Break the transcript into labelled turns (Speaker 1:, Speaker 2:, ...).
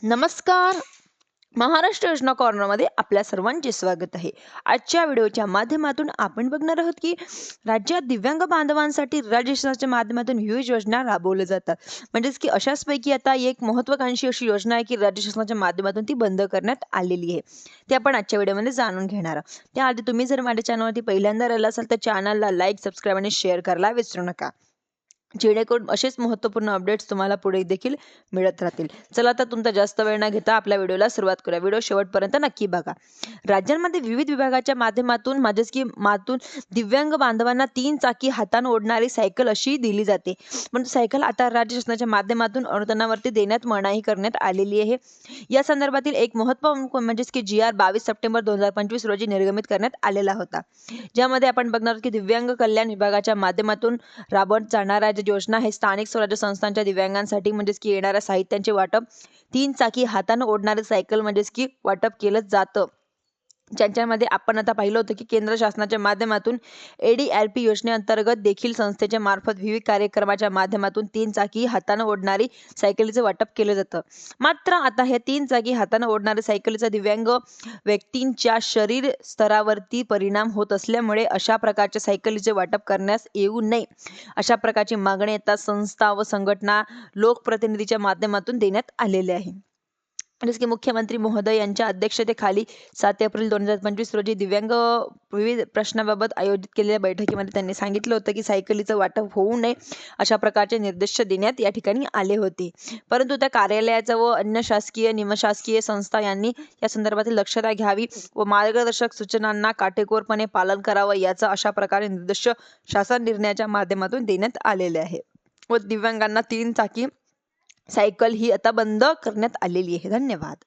Speaker 1: नमस्कार. महाराष्ट्र योजना कॉर्नरमध्ये आपल्या सर्वांचे स्वागत आहे. आजच्या व्हिडिओच्या माध्यमातून आपण बघणार आहोत की राज्यात दिव्यांग बांधवांसाठी राज्य शासनाच्या माध्यमातून विविध योजना राबवल्या जातात. म्हणजेच की अशाचपैकी आता एक महत्त्वाकांक्षी अशी योजना आहे की राज्य शासनाच्या माध्यमातून ती बंद करण्यात आलेली आहे. ते आपण आजच्या व्हिडिओमध्ये जाणून घेणार आहोत. त्याआधी तुम्ही जर माझ्या चॅनलवरती पहिल्यांदा आला असाल तर चॅनलला लाईक, सबस्क्राईब आणि शेअर करायला विसरू नका, जेणेकरून असेच महत्त्वपूर्ण अपडेट्स तुम्हाला पुढे देखील मिळत राहतील. चला तर तुमचा जास्त वेळ न घेता आपल्या व्हिडिओला सुरुवात करूया. व्हिडिओ शेवटपर्यंत नक्की बघा. राज्यांमध्ये विविध विभागाच्या माध्यमातून दिव्यांग बांधवांना 3 चाकी हातानं ओढणारी सायकल अशी दिली जाते. पण सायकल आता राज्य शासनाच्या माध्यमातून अनुदानावरती देण्यात मनाई करण्यात आलेली आहे. या संदर्भातील एक म्हणजेच की GR 22 सप्टेंबर 2025 रोजी निर्गमित करण्यात आलेला होता. ज्यामध्ये आपण बघणार आहोत की दिव्यांग कल्याण विभागाच्या माध्यमातून राबवत जाणाऱ्या ज्या योजना आहे, स्थानिक स्वराज्य संस्थांच्या दिव्यांगांसाठी म्हणजेच की येणाऱ्या साहित्यांचे वाटप 3 चाकी हातानं ओढणारे सायकल म्हणजेच की वाटप केलं जातं. ज्यांच्यामध्ये आपण आता पाहिलं होतं की केंद्र शासनाच्या माध्यमातून ADRP योजनेअंतर्गत देखील संस्थेच्या मार्फत विविध कार्यक्रमाच्या माध्यमातून 3 चाकी हातानं ओढणारी सायकलीचं वाटप केलं जातं. मात्र आता हे 3 चाकी हातानं ओढणारी सायकलीचा दिव्यांग व्यक्तींच्या शरीर स्तरावरती परिणाम होत असल्यामुळे अशा प्रकारच्या सायकलीचे वाटप करण्यास येऊ नये, अशा प्रकारची मागणी आता संस्था व संघटना लोकप्रतिनिधीच्या माध्यमातून देण्यात आलेले आहे. जसे की मुख्यमंत्री महोदय यांच्या अध्यक्षतेखाली 7 एप्रिल 2025 रोजी दिव्यांग विविध प्रश्नाबाबत आयोजित केलेल्या बैठकीमध्ये त्यांनी सांगितलं होतं की सायकलीचं वाटप होऊ नये, अशा प्रकारचे निर्देश देण्यात या ठिकाणी आले होते. परंतु त्या कार्यालयाचा व अन्य शासकीय निमशासकीय संस्था यांनी या संदर्भातील दक्षता घ्यावी व मार्गदर्शक सूचनांना काटेकोरपणे पालन करावं, याचा अशा प्रकारे निर्देश शासन निर्णयाच्या माध्यमातून देण्यात आलेले आहे. व दिव्यांगांना 3 चाकी सायकल ही आता बंद करण्यात आलेली आहे. धन्यवाद.